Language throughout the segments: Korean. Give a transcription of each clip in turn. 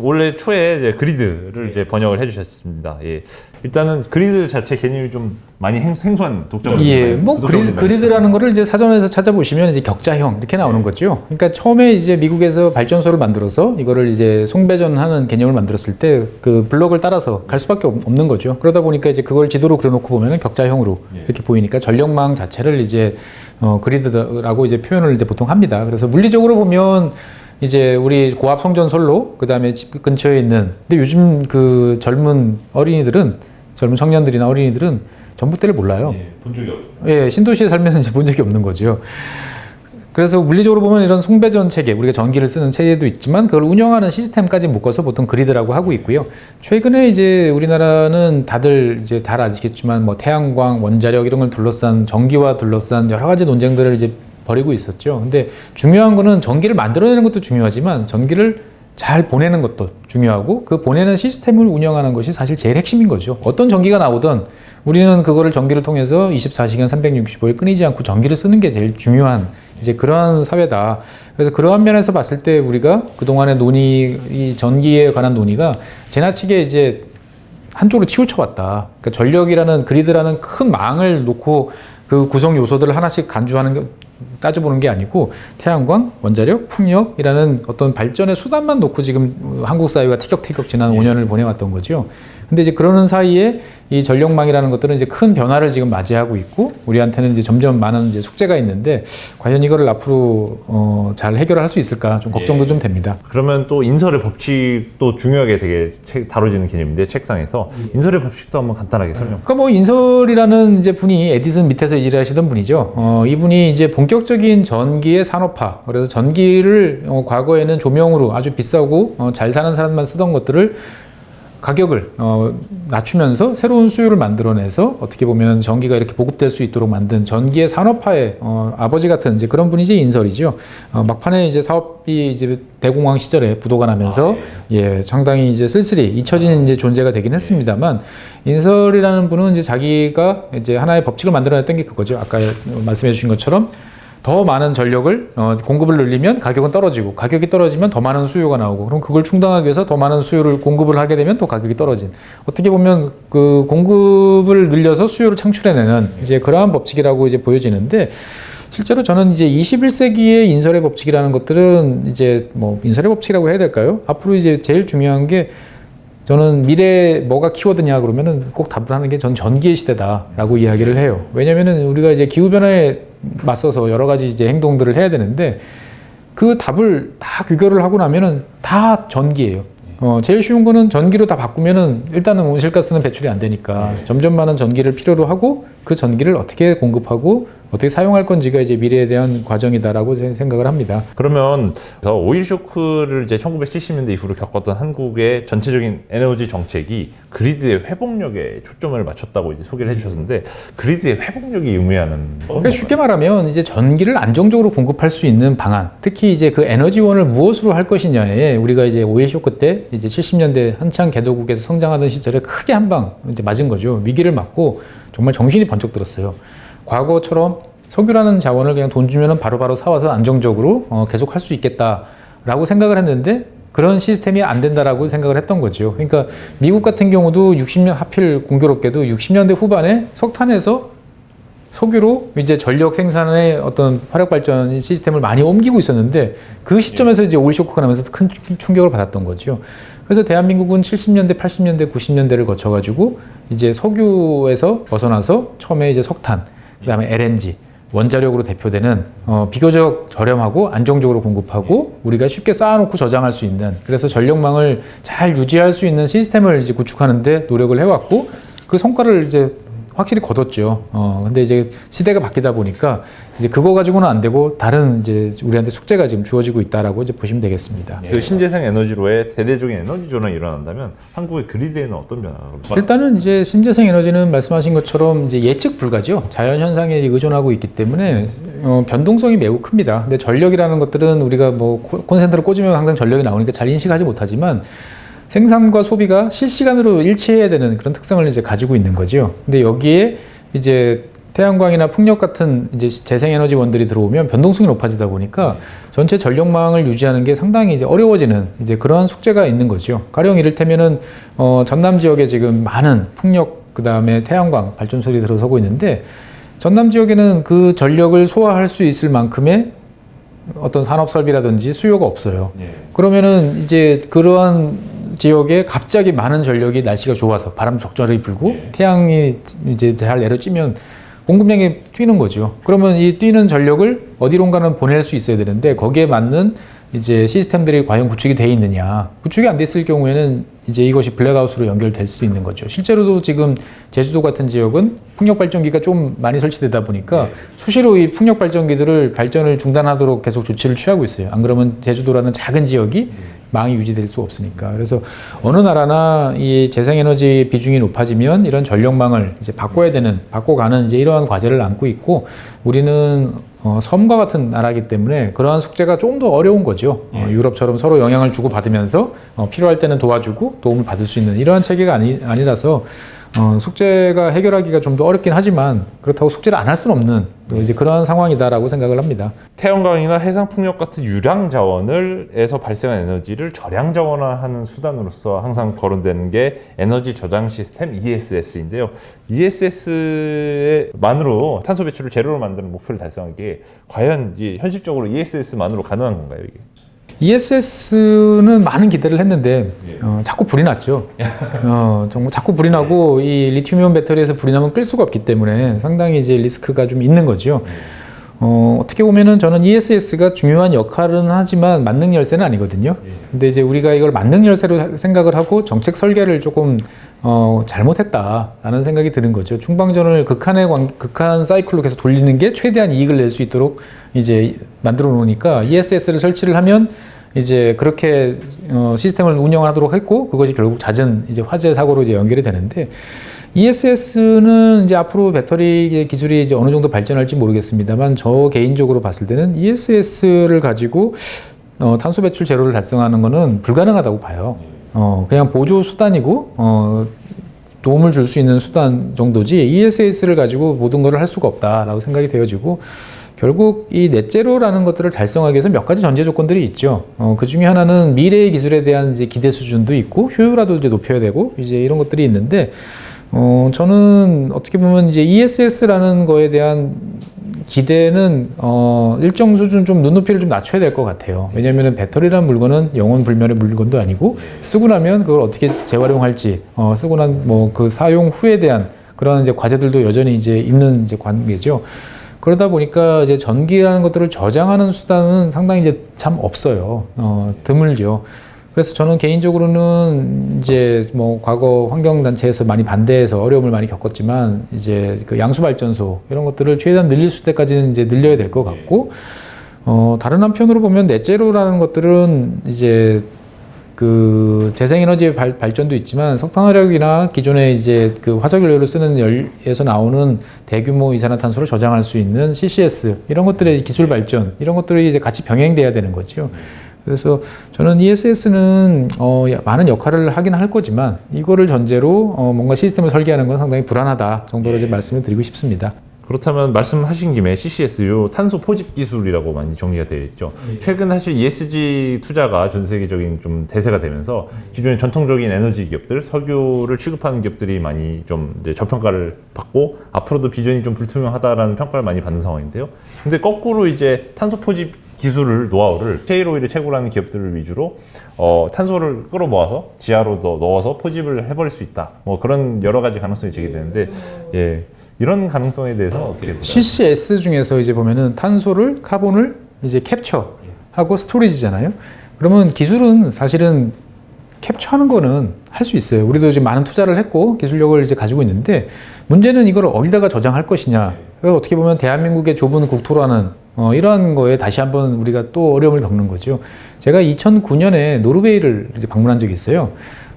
원래 초에 이제 그리드를 이제 번역을 해주셨습니다. 예. 일단은 그리드 자체 개념이 좀 많이 생소한 독점을. 예, 뭐 그리드라는 거를 이제 사전에서 찾아보시면 이제 격자형 이렇게 나오는 거죠. 그러니까 처음에 이제 미국에서 발전소를 만들어서 이거를 이제 송배전하는 개념을 만들었을 때 그 블럭을 따라서 갈 수밖에 없는 거죠. 그러다 보니까 이제 그걸 지도로 그려놓고 보면은 격자형으로 이렇게 보이니까 전력망 자체를 이제 그리드라고 이제 표현을 이제 보통 합니다. 그래서 물리적으로 보면 이제 우리 고압 송전 선로, 그 다음에 집 근처에 있는, 근데 요즘 그 젊은 청년들이나 어린이들은 전봇대를 몰라요. 예, 본 적이 없어요. 예, 신도시에 살면 이제 본 적이 없는 거죠. 그래서 물리적으로 보면 이런 송배전 체계, 우리가 전기를 쓰는 체계도 있지만 그걸 운영하는 시스템까지 묶어서 보통 그리드라고 하고 있고요. 최근에 이제 우리나라는 다들 이제 잘 아시겠지만 뭐 태양광, 원자력 이런 걸 둘러싼 전기와 둘러싼 여러 가지 논쟁들을 이제 벌이고 있었죠. 근데 중요한 거는 전기를 만들어내는 것도 중요하지만 전기를 잘 보내는 것도 중요하고 그 보내는 시스템을 운영하는 것이 사실 제일 핵심인 거죠. 어떤 전기가 나오든 우리는 그거를 전기를 통해서 24시간 365일 끊이지 않고 전기를 쓰는 게 제일 중요한 이제 그러한 사회다. 그래서 그러한 면에서 봤을 때 우리가 그동안의 이 전기에 관한 논의가 지나치게 이제 한쪽으로 치우쳐왔다. 그러니까 전력이라는 그리드라는 큰 망을 놓고 그 구성 요소들을 하나씩 따져보는 게 아니고 태양광, 원자력, 풍력이라는 어떤 발전의 수단만 놓고 지금 한국 사회가 티격태격 지난 5년을 보내왔던 거죠. 근데 이제 그러는 사이에 이 전력망이라는 것들은 이제 큰 변화를 지금 맞이하고 있고 우리한테는 이제 점점 많은 이제 숙제가 있는데 과연 이거를 앞으로 잘 해결할 수 있을까 좀 걱정도 좀 됩니다. 그러면 또 인설의 법칙도 중요하게 되게 다뤄지는 개념인데 책상에서 인설의 법칙도 한번 간단하게 설명. 그러니까 뭐 인설이라는 이제 분이 에디슨 밑에서 일하시던 분이죠. 이분이 이제 본격적인 전기의 산업화, 그래서 전기를 과거에는 조명으로 아주 비싸고 잘 사는 사람만 쓰던 것들을 가격을 낮추면서 새로운 수요를 만들어내서 어떻게 보면 전기가 이렇게 보급될 수 있도록 만든 전기의 산업화의 아버지 같은 이제 그런 분이 이제 인설이죠. 막판에 이제 사업이 이제 대공황 시절에 부도가 나면서 예, 상당히 이제 쓸쓸히 잊혀진 이제 존재가 되긴 했습니다만 인설이라는 분은 이제 자기가 이제 하나의 법칙을 만들어냈던 게 그거죠. 아까 말씀해 주신 것처럼 더 많은 전력을 공급을 늘리면 가격은 떨어지고 가격이 떨어지면 더 많은 수요가 나오고 그럼 그걸 충당하기 위해서 더 많은 수요를 공급을 하게 되면 또 가격이 떨어진 어떻게 보면 그 공급을 늘려서 수요를 창출해내는 이제 그러한 법칙이라고 이제 보여지는데 실제로 저는 이제 21세기의 인설의 법칙이라는 것들은 이제 뭐 인설의 법칙이라고 해야 될까요? 앞으로 이제 제일 중요한 게 저는 미래에 뭐가 키워드냐 그러면은 꼭 답을 하는 게 전 전기의 시대다라고 이야기를 해요. 왜냐면은 우리가 이제 기후변화에 맞서서 여러 가지 이제 행동들을 해야 되는데 그 답을 다 귀결을 하고 나면은 다 전기예요. 제일 쉬운 거는 전기로 다 바꾸면은 일단은 온실가스는 배출이 안 되니까 점점 많은 전기를 필요로 하고 그 전기를 어떻게 공급하고 어떻게 사용할 건지가 이제 미래에 대한 과정이다라고 생각을 합니다. 그러면 오일 쇼크를 이제 1970년대 이후로 겪었던 한국의 전체적인 에너지 정책이 그리드의 회복력에 초점을 맞췄다고 이제 소개를 해주셨는데 그리드의 회복력이 의미하는 그러니까 쉽게 말하면 이제 전기를 안정적으로 공급할 수 있는 방안, 특히 이제 그 에너지원을 무엇으로 할 것이냐에 우리가 이제 오일 쇼크 때 이제 70년대 한창 개도국에서 성장하던 시절에 크게 한 방 이제 맞은 거죠. 위기를 맞고 정말 정신이 번쩍 들었어요. 과거처럼 석유라는 자원을 그냥 돈 주면 바로바로 사와서 안정적으로 계속 할 수 있겠다라고 생각을 했는데 그런 시스템이 안 된다라고 생각을 했던 거죠. 그러니까 미국 같은 경우도 60년 하필 공교롭게도 60년대 후반에 석탄에서 석유로 이제 전력 생산의 어떤 화력 발전 시스템을 많이 옮기고 있었는데 그 시점에서 이제 오일 쇼크가 나면서 큰 충격을 받았던 거죠. 그래서 대한민국은 70년대, 80년대, 90년대를 거쳐가지고 이제 석유에서 벗어나서 처음에 이제 석탄, 그다음에 LNG, 원자력으로 대표되는 비교적 저렴하고 안정적으로 공급하고 우리가 쉽게 쌓아놓고 저장할 수 있는 그래서 전력망을 잘 유지할 수 있는 시스템을 이제 구축하는데 노력을 해왔고 그 성과를 이제 확실히 거뒀죠. 근데 이제 시대가 바뀌다 보니까 이제 그거 가지고는 안 되고 다른 이제 우리한테 숙제가 지금 주어지고 있다라고 이제 보시면 되겠습니다. 그 신재생 에너지로의 대대적인 에너지 전환이 일어난다면 한국의 그리드에는 어떤 변화가? 일단은 이제 신재생 에너지는 말씀하신 것처럼 이제 예측 불가죠. 자연 현상에 의존하고 있기 때문에 변동성이 매우 큽니다. 근데 전력이라는 것들은 우리가 뭐 콘센트를 꽂으면 항상 전력이 나오니까 잘 인식하지 못하지만 생산과 소비가 실시간으로 일치해야 되는 그런 특성을 이제 가지고 있는 거죠. 근데 여기에 이제 태양광이나 풍력 같은 이제 재생에너지원들이 들어오면 변동성이 높아지다 보니까 전체 전력망을 유지하는 게 상당히 이제 어려워지는 이제 그러한 숙제가 있는 거죠. 가령 이를테면은 전남 지역에 지금 많은 풍력 그다음에 태양광 발전소들이 들어서고 있는데 전남 지역에는 그 전력을 소화할 수 있을 만큼의 어떤 산업 설비라든지 수요가 없어요. 그러면은 이제 그러한 지역에 갑자기 많은 전력이 날씨가 좋아서 바람 적절히 불고 태양이 이제 잘 내려찌면 공급량이 뛰는 거죠. 그러면 이 뛰는 전력을 어디론가는 보낼 수 있어야 되는데 거기에 맞는 이제 시스템들이 과연 구축이 돼 있느냐. 구축이 안 됐을 경우에는 이제 이것이 블랙아웃으로 연결될 수도 있는 거죠. 실제로도 지금 제주도 같은 지역은 풍력 발전기가 좀 많이 설치되다 보니까 수시로 이 풍력 발전기들을 발전을 중단하도록 계속 조치를 취하고 있어요. 안 그러면 제주도라는 작은 지역이 망이 유지될 수 없으니까. 그래서 어느 나라나 이 재생에너지 비중이 높아지면 이런 전력망을 이제 바꿔가는 이제 이러한 과제를 안고 있고 우리는 섬과 같은 나라이기 때문에 그러한 숙제가 좀 더 어려운 거죠. 유럽처럼 서로 영향을 주고 받으면서 필요할 때는 도와주고 도움을 받을 수 있는 이러한 체계가 아니라서 숙제가 해결하기가 좀 더 어렵긴 하지만 그렇다고 숙제를 안 할 수는 없는 또 이제 그러한 상황이다라고 생각을 합니다. 태양광이나 해상풍력 같은 유량 자원에서 발생한 에너지를 저량 자원화하는 수단으로서 항상 거론되는 게 에너지 저장 시스템 ESS인데요. ESS만으로 탄소 배출을 제로로 만드는 목표를 달성하기에 과연 이제 현실적으로 ESS만으로 가능한 건가요, 이게? ESS는 많은 기대를 했는데 자꾸 불이 났죠. 정말 자꾸 불이 나고 이 리튬이온 배터리에서 불이 나면 끌 수가 없기 때문에 상당히 이제 리스크가 좀 있는 거죠. 어떻게 보면은 저는 ESS가 중요한 역할은 하지만 만능 열쇠는 아니거든요. 근데 이제 우리가 이걸 만능 열쇠로 생각을 하고 정책 설계를 조금 잘못했다라는 생각이 드는 거죠. 충방전을 극한 사이클로 계속 돌리는 게 최대한 이익을 낼 수 있도록 이제 만들어 놓으니까 ESS를 설치를 하면 이제 그렇게 시스템을 운영하도록 했고 그것이 결국 잦은 이제 화재 사고로 이제 연결이 되는데 ESS는 이제 앞으로 배터리 기술이 이제 어느 정도 발전할지 모르겠습니다만 저 개인적으로 봤을 때는 ESS를 가지고 탄소 배출 제로를 달성하는 것은 불가능하다고 봐요. 그냥 보조 수단이고 도움을 줄 수 있는 수단 정도지 ESS를 가지고 모든 것을 할 수가 없다라고 생각이 되어지고 결국 이 넷제로라는 것들을 달성하기 위해서 몇 가지 전제 조건들이 있죠. 그 중에 하나는 미래의 기술에 대한 이제 기대 수준도 있고 효율화도 이제 높여야 되고 이제 이런 것들이 있는데 저는 어떻게 보면 이제 ESS라는 거에 대한 기대는 일정 수준 좀 눈높이를 좀 낮춰야 될 것 같아요. 왜냐하면 배터리라는 물건은 영원 불멸의 물건도 아니고 쓰고 나면 그걸 어떻게 재활용할지 쓰고 난 뭐 그 사용 후에 대한 그런 이제 과제들도 여전히 이제 있는 이제 관계죠. 그러다 보니까 이제 전기라는 것들을 저장하는 수단은 상당히 이제 참 없어요. 드물죠. 그래서 저는 개인적으로는 이제 뭐 과거 환경단체에서 많이 반대해서 어려움을 많이 겪었지만 이제 그 양수발전소 이런 것들을 최대한 늘릴 수 때까지는 이제 늘려야 될 것 같고 다른 한편으로 보면 넷제로라는 것들은 이제 그 재생에너지의 발전도 있지만 석탄화력이나 기존에 이제 그 화석연료를 쓰는 열에서 나오는 대규모 이산화탄소를 저장할 수 있는 CCS 이런 것들의 기술 발전 이런 것들이 이제 같이 병행돼야 되는 거죠. 그래서 저는 ESS는 많은 역할을 하긴 할 거지만 이거를 전제로 뭔가 시스템을 설계하는 건 상당히 불안하다 정도로 이제 말씀을 드리고 싶습니다. 그렇다면 말씀하신 김에 CCS요 탄소 포집 기술이라고 많이 정리가 되어 있죠. 최근 사실 ESG 투자가 전 세계적인 좀 대세가 되면서 기존의 전통적인 에너지 기업들, 석유를 취급하는 기업들이 많이 좀 이제 저평가를 받고 앞으로도 비전이 좀 불투명하다라는 평가를 많이 받는 상황인데요. 근데 거꾸로 이제 탄소 포집 기술을 노하우를 셰일오일을 채굴 하는 기업들을 위주로 탄소를 끌어모아서 지하로 넣어서 포집을 해버릴 수 있다. 뭐 그런 여러 가지 가능성이 제기되는데 예. 이런 가능성에 대해서는 어떻게 보나요? CCS 중에서 이제 보면은 탄소를 카본을 이제 캡처하고 스토리지잖아요. 그러면 기술은 사실은 캡처하는 거는 할 수 있어요. 우리도 이제 많은 투자를 했고 기술력을 이제 가지고 있는데 문제는 이걸 어디다가 저장할 것이냐. 그래서 어떻게 보면 대한민국의 좁은 국토라는 이러한 거에 다시 한번 우리가 또 어려움을 겪는 거죠. 제가 2009년에 노르웨이를 이제 방문한 적이 있어요.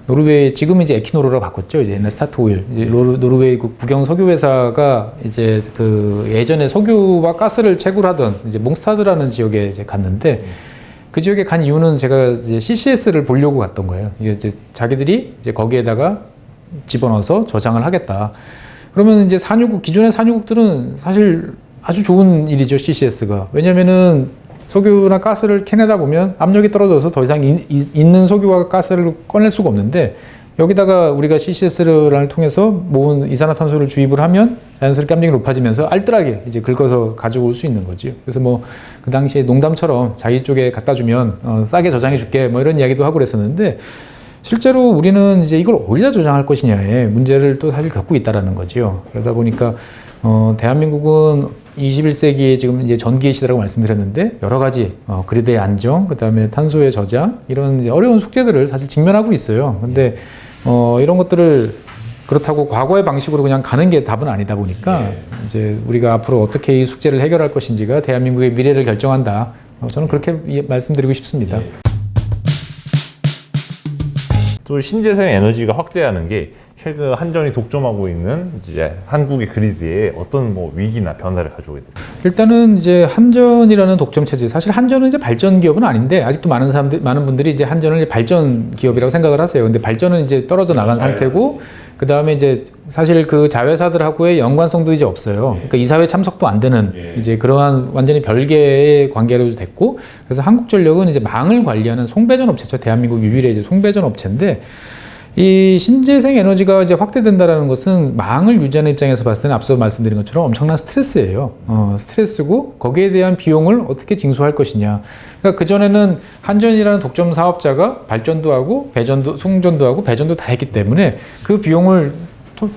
노르웨이 지금 이제 에키노르로 바꿨죠. 이제 옛날 스타트오일. 이제 노르웨이 국영 석유 회사가 이제 그 예전에 석유와 가스를 채굴하던 이제 몽스타드라는 지역에 이제 갔는데 그 지역에 간 이유는 제가 이제 CCS를 보려고 갔던 거예요. 이제 자기들이 이제 거기에다가 집어넣어서 저장을 하겠다. 그러면 이제 산유국, 기존의 산유국들은 사실 아주 좋은 일이죠, CCS가. 왜냐면은 석유나 가스를 캐내다 보면 압력이 떨어져서 더 이상 있는 석유와 가스를 꺼낼 수가 없는데, 여기다가 우리가 CCS를 통해서 모은 이산화탄소를 주입을 하면 자연스럽게 압력이 높아지면서 알뜰하게 이제 긁어서 가지고 올 수 있는 거죠. 그래서 뭐 그 당시에 농담처럼 자기 쪽에 갖다 주면 싸게 저장해 줄게 뭐 이런 이야기도 하고 그랬었는데, 실제로 우리는 이제 이걸 어디다 저장할 것이냐에 문제를 또 사실 겪고 있다라는 거죠. 그러다 보니까 대한민국은 21세기에 지금 이제 전기의 시대라고 말씀드렸는데, 여러 가지 그리드의 안정, 그다음에 탄소의 저장, 이런 이제 어려운 숙제들을 사실 직면하고 있어요. 근데 이런 것들을 그렇다고 과거의 방식으로 그냥 가는 게 답은 아니다 보니까 이제 우리가 앞으로 어떻게 이 숙제를 해결할 것인지가 대한민국의 미래를 결정한다. 저는 그렇게 말씀드리고 싶습니다. 또 신재생 에너지가 확대하는 게 최근 한전이 독점하고 있는 이제 한국의 그리드에 어떤 뭐 위기나 변화를 가져오게 됩니다. 일단은 이제 한전이라는 독점 체제, 사실 한전은 이제 발전 기업은 아닌데 아직도 많은 분들이 이제 한전을 이제 발전 기업이라고 생각을 하세요. 근데 발전은 이제 떨어져 나간 상태고, 그 다음에 이제 사실 그 자회사들하고의 연관성도 이제 없어요. 그러니까 이사회 참석도 안 되는 이제 그러한 완전히 별개의 관계로 됐고, 그래서 한국전력은 이제 망을 관리하는 송배전 업체죠. 대한민국 유일의 이제 송배전 업체인데, 이 신재생 에너지가 이제 확대된다라는 것은 망을 유지하는 입장에서 봤을 때는 앞서 말씀드린 것처럼 엄청난 스트레스예요. 스트레스고, 거기에 대한 비용을 어떻게 징수할 것이냐. 그러니까 그전에는 한전이라는 독점 사업자가 발전도 하고 배전도, 송전도 하고 배전도 다 했기 때문에 그 비용을 또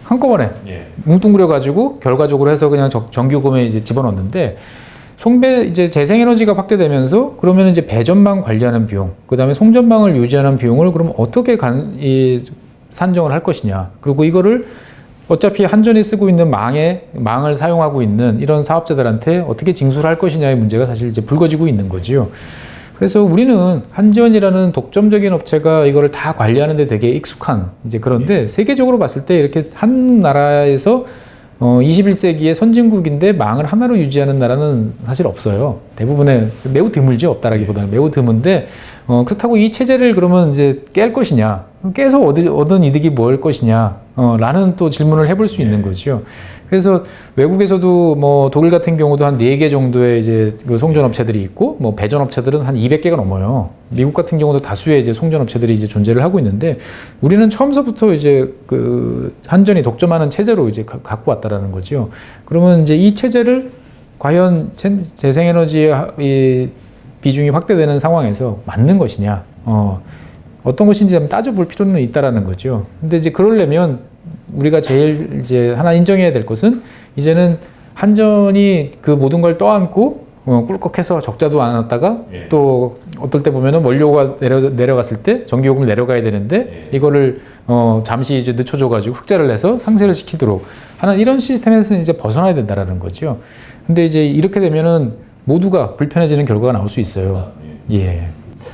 한꺼번에 뭉뚱그려 가지고 결과적으로 해서 그냥 정규금에 이제 집어넣는데, 이제 재생에너지가 확대되면서 그러면 이제 배전망 관리하는 비용, 그 다음에 송전망을 유지하는 비용을 그럼 어떻게 산정을 할 것이냐. 그리고 이거를 어차피 한전이 쓰고 있는 망을 사용하고 있는 이런 사업자들한테 어떻게 징수를 할 것이냐의 문제가 사실 이제 불거지고 있는 거지요. 그래서 우리는 한전이라는 독점적인 업체가 이거를 다 관리하는데 되게 익숙한 이제 그런데, 세계적으로 봤을 때 이렇게 한 나라에서 21세기의 선진국인데 망을 하나로 유지하는 나라는 사실 없어요. 대부분의 매우 드물죠. 없다라기보다는 매우 드문데, 그렇다고 이 체제를 그러면 이제 깰 것이냐, 깨서 얻은 이득이 뭘 것이냐, 라는 또 질문을 해볼 수 있는 거죠. 그래서 외국에서도 뭐 독일 같은 경우도 한 4개 정도의 이제 그 송전업체들이 있고, 뭐 배전업체들은 한 200개가 넘어요. 미국 같은 경우도 다수의 이제 송전업체들이 이제 존재를 하고 있는데, 우리는 처음서부터 이제 그 한전이 독점하는 체제로 이제 갖고 왔다라는 거죠. 그러면 이제 이 체제를 과연 재생에너지의 비중이 확대되는 상황에서 맞는 것이냐, 어떤 것인지 한번 따져볼 필요는 있다라는 거죠. 근데 이제 그러려면 우리가 제일 이제 하나 인정해야 될 것은, 이제는 한전이 그 모든 걸 떠안고 꿀꺽해서 적자도 안 왔다가 또 어떨 때 보면은 원료가 내려갔을 때 전기요금을 내려가야 되는데 이거를 잠시 이제 늦춰줘가지고 흑자를 내서 상쇄를 시키도록 하는 이런 시스템에서 이제 벗어나야 된다라는 거죠. 근데 이제 이렇게 되면은 모두가 불편해지는 결과가 나올 수 있어요.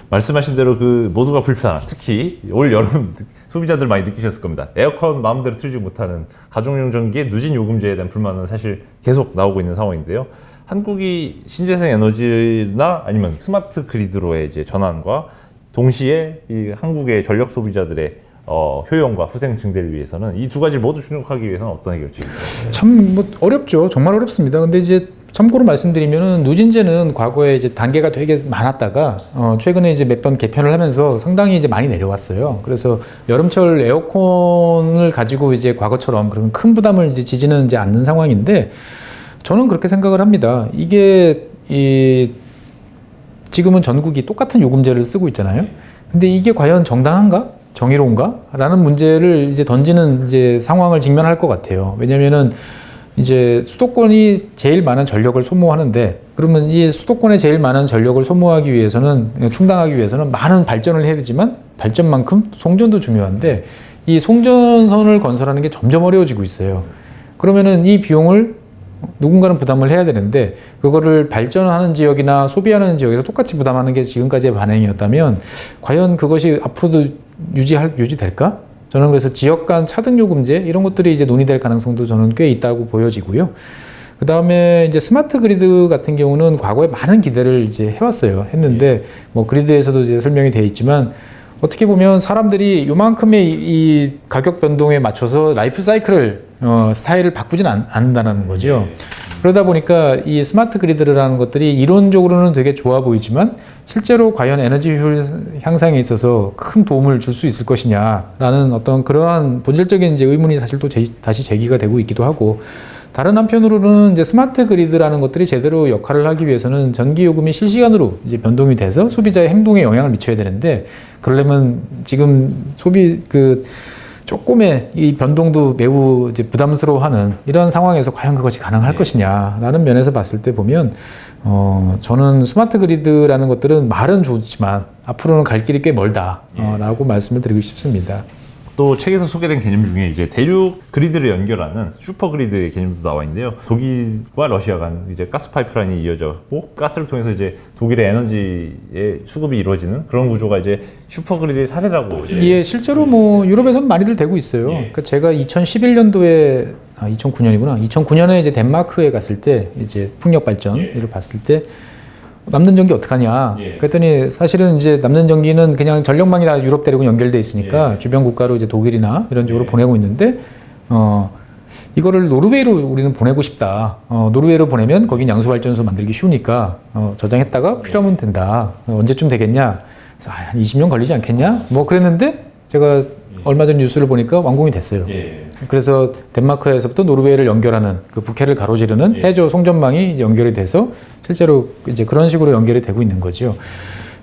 말씀하신 대로 그 모두가 불편한, 특히 올 여름 소비자들 많이 느끼셨을 겁니다. 에어컨 마음대로 틀지 못하는 가정용 전기의 누진 요금제에 대한 불만은 사실 계속 나오고 있는 상황인데요. 한국이 신재생 에너지나 아니면 스마트 그리드로의 이제 전환과 동시에 이 한국의 전력 소비자들의 효용과 후생 증대를 위해서는 이 두 가지를 모두 충족하기 위해서는 어떤 해결책입니까? 참 뭐 어렵죠. 정말 어렵습니다. 근데 이제 참고로 말씀드리면은 누진제는 과거에 이제 단계가 되게 많았다가 최근에 이제 몇 번 개편을 하면서 상당히 이제 많이 내려왔어요. 그래서 여름철 에어컨을 가지고 이제 과거처럼 그러면 큰 부담을 이제 지지는 이제 않는 상황인데, 저는 그렇게 생각을 합니다. 이게 지금은 전국이 똑같은 요금제를 쓰고 있잖아요. 근데 이게 과연 정당한가? 정의로운가? 라는 문제를 이제 던지는 이제 상황을 직면할 것 같아요. 왜냐면은 이제 수도권이 제일 많은 전력을 소모하는데, 그러면 이 수도권에 제일 많은 전력을 소모하기 위해서는, 충당하기 위해서는 많은 발전을 해야 되지만 발전만큼 송전도 중요한데, 이 송전선을 건설하는 게 점점 어려워지고 있어요. 그러면은 이 비용을 누군가는 부담을 해야 되는데, 그거를 발전하는 지역이나 소비하는 지역에서 똑같이 부담하는 게 지금까지의 반응이었다면 과연 그것이 앞으로도 유지될까? 저는 그래서 지역 간 차등 요금제 이런 것들이 이제 논의될 가능성도 저는 꽤 있다고 보여지고요. 그 다음에 이제 스마트 그리드 같은 경우는 과거에 많은 기대를 이제 해왔어요. 했는데 뭐 그리드에서도 이제 설명이 되어 있지만, 어떻게 보면 사람들이 요만큼의 이 가격 변동에 맞춰서 라이프 사이클을 스타일을 바꾸진 않는다는 거죠. 그러다 보니까 이 스마트 그리드라는 것들이 이론적으로는 되게 좋아 보이지만 실제로 과연 에너지 효율 향상에 있어서 큰 도움을 줄 수 있을 것이냐라는 어떤 그러한 본질적인 이제 의문이 사실 또 다시 제기가 되고 있기도 하고, 다른 한편으로는 이제 스마트 그리드라는 것들이 제대로 역할을 하기 위해서는 전기 요금이 실시간으로 이제 변동이 돼서 소비자의 행동에 영향을 미쳐야 되는데, 그러려면 지금 조금의 이 변동도 매우 이제 부담스러워하는 이런 상황에서 과연 그것이 가능할 것이냐라는 면에서 봤을 때 보면, 저는 스마트 그리드라는 것들은 말은 좋지만 앞으로는 갈 길이 꽤 멀다라고 말씀을 드리고 싶습니다. 또 책에서 소개된 개념 중에 이제 대륙 그리드를 연결하는 슈퍼 그리드의 개념도 나와 있는데요. 독일과 러시아 간 이제 가스 파이프라인이 이어졌고, 가스를 통해서 이제 독일의 에너지의 수급이 이루어지는 그런 구조가 이제 슈퍼 그리드의 사례라고. 예, 실제로 뭐 유럽에서는 많이들 되고 있어요. 그러니까 제가 2011년도에 2009년이구나. 2009년에 이제 덴마크에 갔을 때 이제 풍력 발전을 봤을 때 남는 전기 어떡하냐. 그랬더니 사실은 이제 남는 전기는 그냥 전력망이 다 유럽 대륙은 연결돼 있으니까 주변 국가로 이제 독일이나 이런 쪽으로 보내고 있는데, 이거를 노르웨이로 우리는 보내고 싶다. 노르웨이로 보내면 거긴 양수발전소 만들기 쉬우니까 저장했다가 필요하면 된다. 언제쯤 되겠냐? 그래서 한 20년 걸리지 않겠냐? 뭐 그랬는데 제가 얼마 전 뉴스를 보니까 완공이 됐어요. 그래서 덴마크에서부터 노르웨이를 연결하는 그 북해를 가로지르는 해저 송전망이 이제 연결이 돼서 실제로 이제 그런 식으로 연결이 되고 있는 거죠.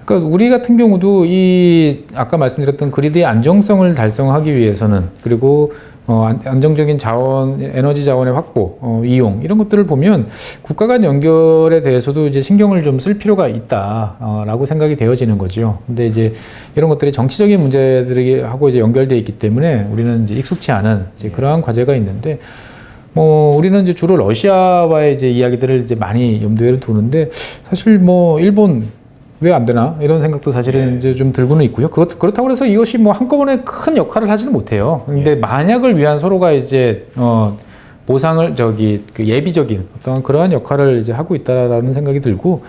그러니까 우리 같은 경우도 이 아까 말씀드렸던 그리드의 안정성을 달성하기 위해서는, 그리고 안정적인 자원, 에너지 자원의 확보, 이용 이런 것들을 보면 국가 간 연결에 대해서도 이제 신경을 좀 쓸 필요가 있다라고 생각이 되어지는 거죠. 근데 이제 이런 것들이 정치적인 문제들하고 이제 연결되어 있기 때문에 우리는 이제 익숙치 않은 이제 그러한 과제가 있는데, 뭐 우리는 이제 주로 러시아와의 이제 이야기들을 이제 많이 염두에 두는데, 사실 뭐 일본 왜 안 되나 이런 생각도 사실은 이제 좀 들고는 있고요. 그렇다고 해서 이것이 뭐 한꺼번에 큰 역할을 하지는 못해요. 근데 만약을 위한 서로가 이제 보상을 그 예비적인 어떤 그러한 역할을 이제 하고 있다라는 생각이 들고,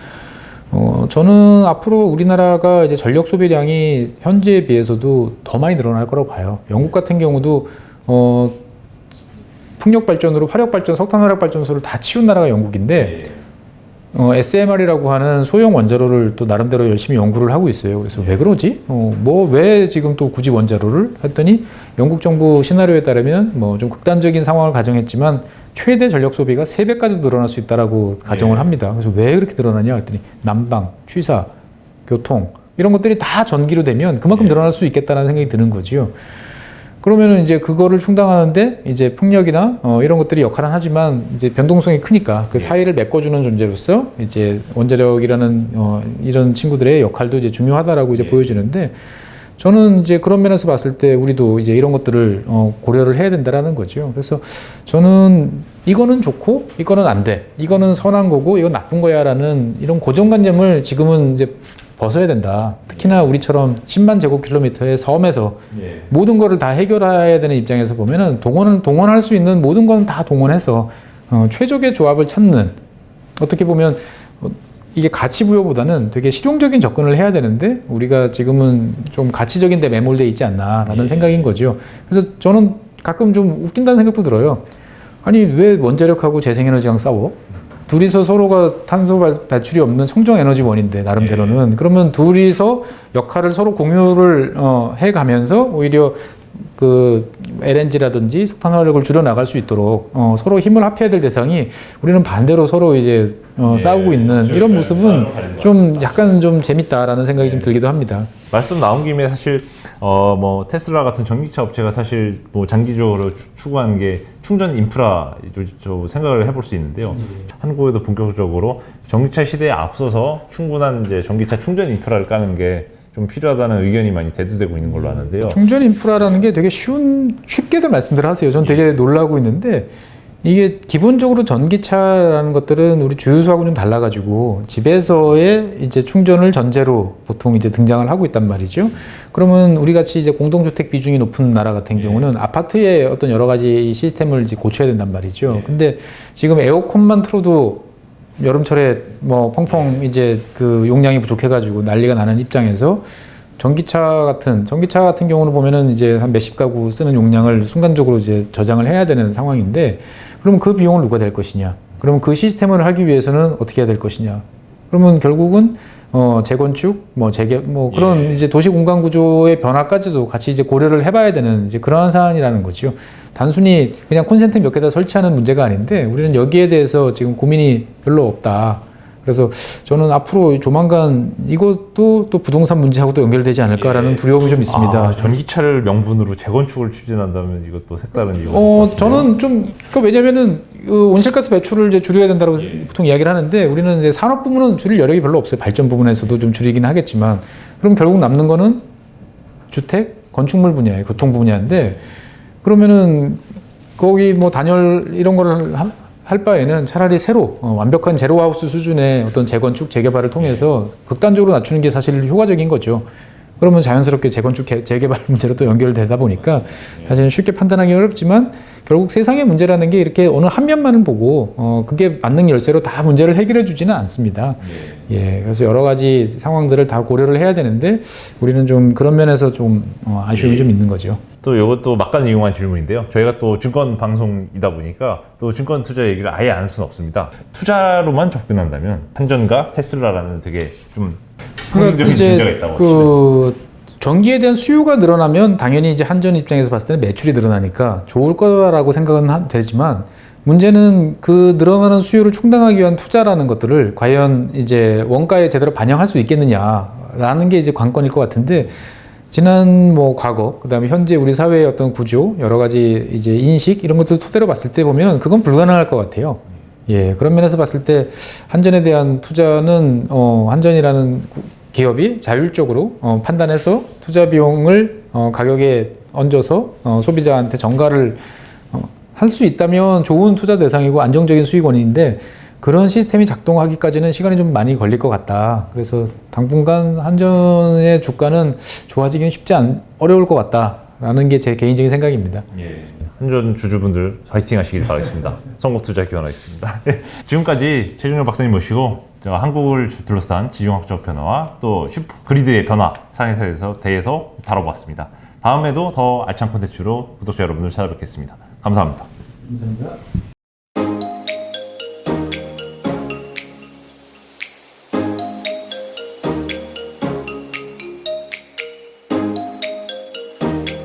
저는 앞으로 우리나라가 이제 전력 소비량이 현재에 비해서도 더 많이 늘어날 거라고 봐요. 영국 같은 경우도 풍력 발전으로 화력 발전, 석탄 화력 발전소를 다 치운 나라가 영국인데, SMR이라고 하는 소형 원자로를 또 나름대로 열심히 연구를 하고 있어요. 그래서 왜 그러지? 왜 지금 또 굳이 원자로를? 했더니 영국 정부 시나리오에 따르면 뭐 좀 극단적인 상황을 가정했지만 최대 전력 소비가 3배까지 늘어날 수 있다라고 가정을 합니다. 그래서 왜 그렇게 늘어나냐 했더니 난방, 취사, 교통 이런 것들이 다 전기로 되면 그만큼 늘어날 수 있겠다는 생각이 드는 거지요. 그러면은 이제 그거를 충당하는데 이제 풍력이나 이런 것들이 역할은 하지만 이제 변동성이 크니까 그 사이를 메꿔주는 존재로서 이제 원자력이라는 이런 친구들의 역할도 이제 중요하다라고 이제 보여지는데, 저는 이제 그런 면에서 봤을 때 우리도 이제 이런 것들을 고려를 해야 된다라는 거죠. 그래서 저는 이거는 좋고 이거는 안 돼, 이거는 선한 거고 이건 나쁜 거야라는 이런 고정관념을 지금은 이제 벗어야 된다. 특히나 우리처럼 10만 제곱킬로미터의 섬에서 모든 거를 다 해결해야 되는 입장에서 보면은 동원할 수 있는 모든 건 다 동원해서 최적의 조합을 찾는, 어떻게 보면 이게 가치 부여보다는 되게 실용적인 접근을 해야 되는데 우리가 지금은 좀 가치적인 데 매몰돼 있지 않나라는 생각인 거죠. 그래서 저는 가끔 좀 웃긴다는 생각도 들어요. 아니 왜 원자력하고 재생에너지랑 싸워? 둘이서 서로가 탄소 배출이 없는 청정 에너지원인데 나름대로는, 그러면 둘이서 역할을 서로 공유를 해가면서 오히려 그 LNG라든지 석탄 화력을 줄여 나갈 수 있도록 서로 힘을 합해야 될 대상이, 우리는 반대로 서로 이제 싸우고 있는 이런 모습은 좀 약간 좀 재밌다라는 생각이 좀 들기도 합니다. 말씀 나온 김에 사실 뭐 테슬라 같은 전기차 업체가 사실 뭐 장기적으로 추구하는 게 충전 인프라도 생각을 해볼 수 있는데요. 한국에도 본격적으로 전기차 시대에 앞서서 충분한 이제 전기차 충전 인프라를 까는 게 좀 필요하다는 의견이 많이 대두되고 있는 걸로 아는데요. 충전 인프라라는 게 되게 쉽게들 말씀들 하세요. 전 되게 놀라고 있는데, 이게 기본적으로 전기차라는 것들은 우리 주유소하고 좀 달라가지고 집에서의 이제 충전을 전제로 보통 이제 등장을 하고 있단 말이죠. 그러면 우리 같이 이제 공동주택 비중이 높은 나라 같은 경우는 아파트의 어떤 여러 가지 시스템을 이제 고쳐야 된단 말이죠. 근데 지금 에어컨만 틀어도 여름철에 뭐 펑펑 이제 그 용량이 부족해가지고 난리가 나는 입장에서 전기차 같은 경우는 보면은 이제 한 몇십 가구 쓰는 용량을 순간적으로 이제 저장을 해야 되는 상황인데, 그러면 그 비용을 누가 댈 것이냐? 그러면 그 시스템을 하기 위해서는 어떻게 해야 될 것이냐? 그러면 결국은 재건축, 재개, 그런 이제 도시 공간 구조의 변화까지도 같이 이제 고려를 해봐야 되는 이제 그러한 사안이라는 거죠. 단순히 그냥 콘센트 몇 개다 설치하는 문제가 아닌데, 우리는 여기에 대해서 지금 고민이 별로 없다. 그래서 저는 앞으로 조만간 이것도 또 부동산 문제하고도 연결되지 않을까라는 두려움이 좀 있습니다. 전기차를 명분으로 재건축을 추진한다면 이것도 색다른 이유. 저는 좀, 왜냐면은, 온실가스 배출을 이제 줄여야 된다고 보통 이야기를 하는데, 우리는 이제 산업 부문은 줄일 여력이 별로 없어요. 발전 부분에서도 좀 줄이긴 하겠지만, 그럼 결국 남는 거는 주택, 건축물 분야예요. 교통 분야인데, 그러면은, 거기 단열 이런 거를 할 바에는 차라리 새로 완벽한 제로하우스 수준의 어떤 재건축, 재개발을 통해서 극단적으로 낮추는 게 사실 효과적인 거죠. 그러면 자연스럽게 재건축, 재개발 문제로 또 연결되다 보니까 사실은 쉽게 판단하기 어렵지만, 결국 세상의 문제라는 게 이렇게 어느 한 면만을 보고 그게 만능 열쇠로 다 문제를 해결해 주지는 않습니다. 그래서 여러 가지 상황들을 다 고려를 해야 되는데, 우리는 좀 그런 면에서 좀 아쉬움이 좀 있는 거죠. 또 이것도 막간 이용한 질문인데요. 저희가 또 증권 방송이다 보니까 또 증권 투자 얘기를 아예 안 할 수는 없습니다. 투자로만 접근한다면 한전과 테슬라라는 되게 좀 상징적인 문제가 있다고 전기에 대한 수요가 늘어나면 당연히 이제 한전 입장에서 봤을 때는 매출이 늘어나니까 좋을 거라고 생각은 되지만, 문제는 그 늘어나는 수요를 충당하기 위한 투자라는 것들을 과연 이제 원가에 제대로 반영할 수 있겠느냐라는 게 이제 관건일 것 같은데, 지난 과거, 그다음에 현재 우리 사회의 어떤 구조, 여러 가지 이제 인식 이런 것들 토대로 봤을 때 보면 그건 불가능할 것 같아요. 그런 면에서 봤을 때 한전에 대한 투자는 한전이라는 기업이 자율적으로 판단해서 투자 비용을 가격에 얹어서 소비자한테 전가를 할 수 있다면 좋은 투자 대상이고 안정적인 수익원인데, 그런 시스템이 작동하기까지는 시간이 좀 많이 걸릴 것 같다. 그래서 당분간 한전의 주가는 좋아지기는 어려울 것 같다라는 게 제 개인적인 생각입니다. 한전 주주분들 파이팅 하시길 바라겠습니다. 선곡투자 기원하겠습니다. 지금까지 최준영 박사님 모시고 제가 한국을 둘러싼 지정학적 변화와 또 슈퍼그리드의 변화 사항에 대해서 다뤄보았습니다. 다음에도 더 알찬 콘텐츠로 구독자 여러분들 찾아뵙겠습니다. 감사합니다. 감사합니다.